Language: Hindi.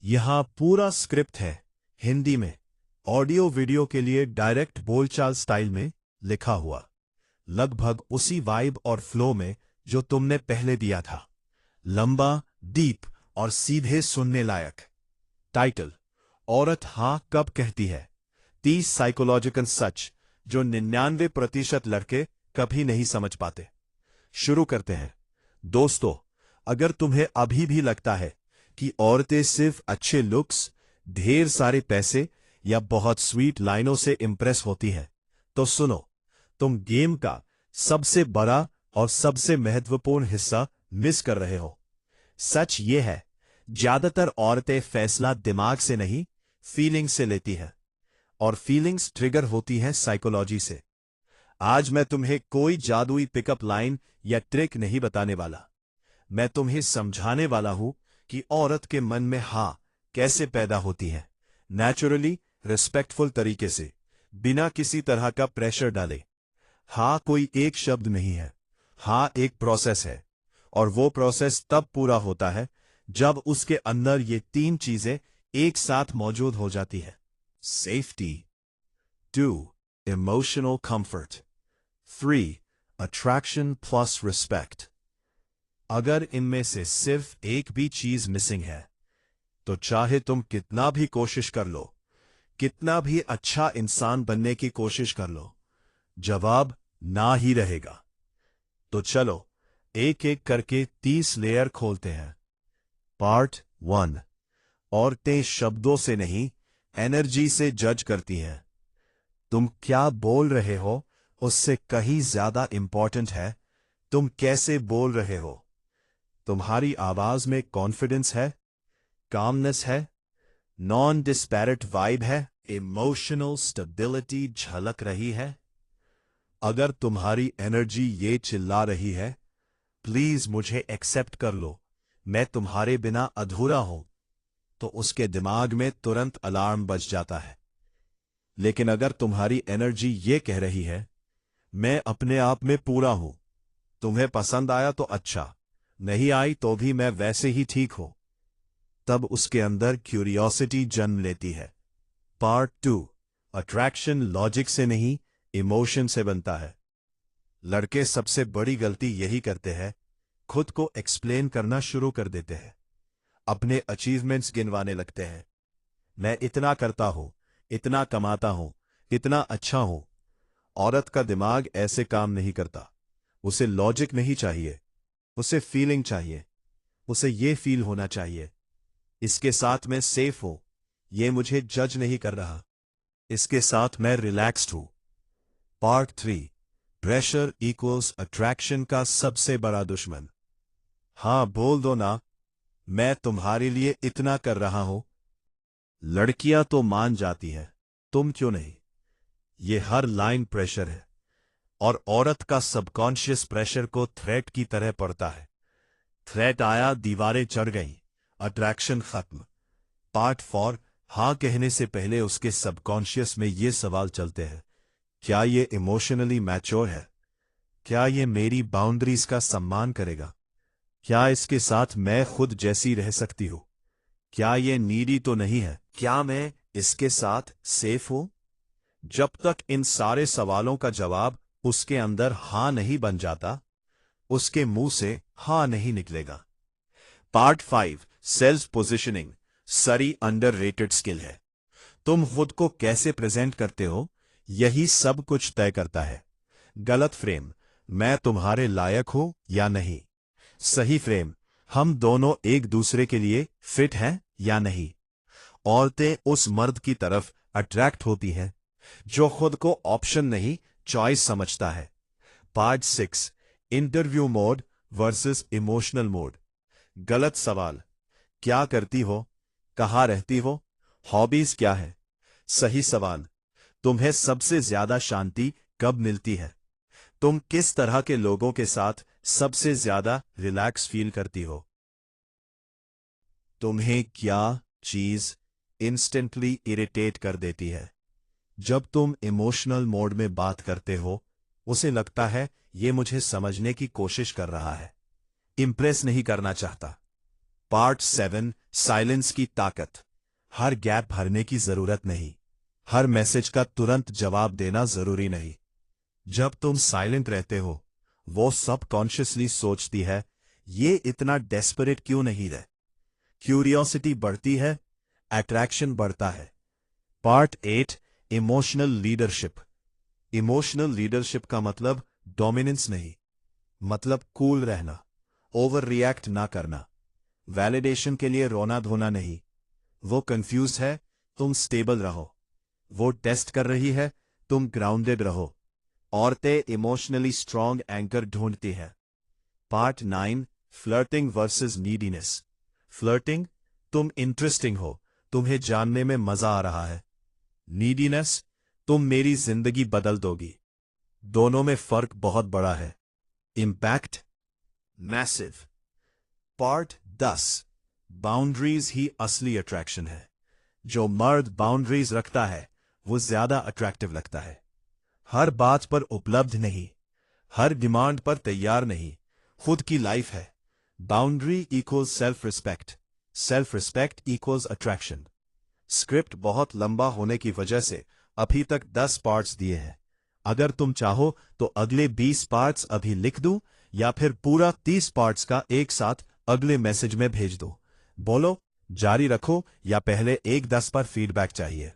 यहां पूरा स्क्रिप्ट है हिंदी में, ऑडियो वीडियो के लिए डायरेक्ट बोलचाल स्टाइल में लिखा हुआ, लगभग उसी वाइब और फ्लो में जो तुमने पहले दिया था। लंबा, डीप और सीधे सुनने लायक। टाइटल: औरत हाँ कब कहती है, 30 साइकोलॉजिकल सच जो 99% लड़के कभी नहीं समझ पाते। शुरू करते हैं। दोस्तों, अगर तुम्हें अभी भी लगता है कि औरतें सिर्फ अच्छे लुक्स, ढेर सारे पैसे या बहुत स्वीट लाइनों से इंप्रेस होती हैं, तो सुनो, तुम गेम का सबसे बड़ा और सबसे महत्वपूर्ण हिस्सा मिस कर रहे हो। सच ये है, ज्यादातर औरतें फैसला दिमाग से नहीं, फीलिंग से लेती हैं, और फीलिंग्स ट्रिगर होती हैं साइकोलॉजी से। आज मैं तुम्हें कोई जादुई पिकअप लाइन या ट्रिक नहीं बताने वाला। मैं तुम्हें समझाने वाला हूं कि औरत के मन में हां कैसे पैदा होती है, नेचुरली, रिस्पेक्टफुल तरीके से, बिना किसी तरह का प्रेशर डाले। हां कोई एक शब्द नहीं है, हां एक प्रोसेस है, और वो प्रोसेस तब पूरा होता है जब उसके अंदर ये 3 चीजें एक साथ मौजूद हो जाती है। Safety, 2 emotional comfort, 3 attraction plus respect. अगर इनमें से सिर्फ एक भी चीज मिसिंग है, तो चाहे तुम कितना भी कोशिश कर लो, कितना भी अच्छा इंसान बनने की कोशिश कर लो, जवाब ना ही रहेगा। तो चलो एक एक करके 30 लेयर खोलते हैं। पार्ट 1। औरतें शब्दों से नहीं, एनर्जी से जज करती हैं। तुम क्या बोल रहे हो उससे कहीं ज्यादा इंपॉर्टेंट है तुम कैसे बोल रहे हो। तुम्हारी आवाज में कॉन्फिडेंस है, कामनेस है, नॉन डिस्पैरेट वाइब है, इमोशनल स्टेबिलिटी झलक रही है। अगर तुम्हारी एनर्जी ये चिल्ला रही है, प्लीज मुझे एक्सेप्ट कर लो, मैं तुम्हारे बिना अधूरा हूं, तो उसके दिमाग में तुरंत अलार्म बज जाता है। लेकिन अगर तुम्हारी एनर्जी ये कह रही है, मैं अपने आप में पूरा हूं, तुम्हें पसंद आया तो अच्छा, नहीं आई तो भी मैं वैसे ही ठीक हूं, तब उसके अंदर क्यूरियोसिटी जन्म लेती है। पार्ट 2। अट्रैक्शन लॉजिक से नहीं, इमोशन से बनता है। लड़के सबसे बड़ी गलती यही करते हैं, खुद को एक्सप्लेन करना शुरू कर देते हैं, अपने अचीवमेंट्स गिनवाने लगते हैं। मैं इतना करता हूं, इतना कमाता हूं, इतना अच्छा हूं। औरत का दिमाग ऐसे काम नहीं करता। उसे लॉजिक नहीं चाहिए, उसे फीलिंग चाहिए। उसे ये फील होना चाहिए, इसके साथ मैं सेफ हूं, ये मुझे जज नहीं कर रहा, इसके साथ मैं रिलैक्स्ड हूं। पार्ट 3। प्रेशर इक्वल्स अट्रैक्शन का सबसे बड़ा दुश्मन। हां बोल दो ना, मैं तुम्हारे लिए इतना कर रहा हूं। लड़कियां तो मान जाती हैं, तुम क्यों नहीं। ये हर लाइन प्रेशर है, और औरत का सबकॉन्शियस प्रेशर को थ्रेट की तरह पड़ता है। थ्रेट आया, दीवारें चढ़ गईं, अट्रैक्शन खत्म। पार्ट 4। हां कहने से पहले उसके सबकॉन्शियस में ये सवाल चलते हैं, क्या ये इमोशनली मैच्योर है, क्या ये मेरी बाउंड्रीज का सम्मान करेगा, क्या इसके साथ मैं खुद जैसी रह सकती हूं, क्या ये नीडी तो नहीं है, क्या मैं इसके साथ सेफ हूं। जब तक इन सारे सवालों का जवाब उसके अंदर हां नहीं बन जाता, उसके मुंह से हां नहीं निकलेगा। पार्ट 5। सेल्फ पोजिशनिंग, सरी अंडररेटेड स्किल है। तुम खुद को कैसे प्रेजेंट करते हो, यही सब कुछ तय करता है। गलत फ्रेम, मैं तुम्हारे लायक हूं या नहीं। सही फ्रेम, हम दोनों एक दूसरे के लिए फिट हैं या नहीं। औरतें उस मर्द की तरफ अट्रैक्ट होती हैं जो खुद को ऑप्शन नहीं, चॉइस समझता है। Part 6। Interview mode versus emotional mode. गलत सवाल, क्या करती हो, कहाँ रहती हो, हॉबीज क्या है। सही सवाल, तुम्हें सबसे ज्यादा शांति कब मिलती है, तुम किस तरह के लोगों के साथ सबसे ज्यादा रिलैक्स फील करती हो। तुम्हें क्या चीज इंस्टेंटली इरिटेट कर देती है। जब तुम इमोशनल मोड में बात करते हो, उसे लगता है ये मुझे समझने की कोशिश कर रहा है, इंप्रेस नहीं करना चाहता। पार्ट 7 साइलेंस की ताकत। हर गैप भरने की जरूरत नहीं। हर मैसेज का तुरंत जवाब देना जरूरी नहीं। जब तुम साइलेंट रहते हो, वो सबकॉन्शियसली सोचती है, ये इतना डेस्परेट क्यों नहीं रहे। क्यूरियोसिटी बढ़ती है, अट्रैक्शन बढ़ता है। Part 8 emotional leadership. Emotional leadership का मतलब डोमिनेंस नहीं, मतलब कूल रहना, ओवर रिएक्ट ना करना, वैलिडेशन के लिए रोना धोना नहीं। वो कंफ्यूज है, तुम स्टेबल रहो। वो टेस्ट कर रही है, तुम ग्राउंडेड रहो। औरतें इमोशनली स्ट्रांग एंकर ढूंढती हैं। Part 9 flirting versus neediness. Flirting, तुम इंटरेस्टिंग हो, तुम्हें जानने में मजा आ रहा है। नीडीनेस, तुम मेरी जिंदगी बदल दोगी। दोनों में फर्क बहुत बड़ा है। Impact massive. पार्ट 10 बाउंड्रीज ही असली अट्रैक्शन है। जो मर्द बाउंड्रीज रखता है वो ज्यादा अट्रैक्टिव लगता है। हर बात पर उपलब्ध नहीं, हर डिमांड पर तैयार नहीं, खुद की लाइफ है। Boundary equals self respect, self respect equals attraction. Script बहुत लंबा होने की वजह से अभी तक 10 पार्ट्स दिए हैं। अगर तुम चाहो तो अगले 20 पार्ट्स अभी लिख दूं या फिर पूरा 30 पार्ट्स का एक साथ अगले मैसेज में भेज दो। बोलो, जारी रखो या पहले एक 10 पर फीडबैक चाहिए।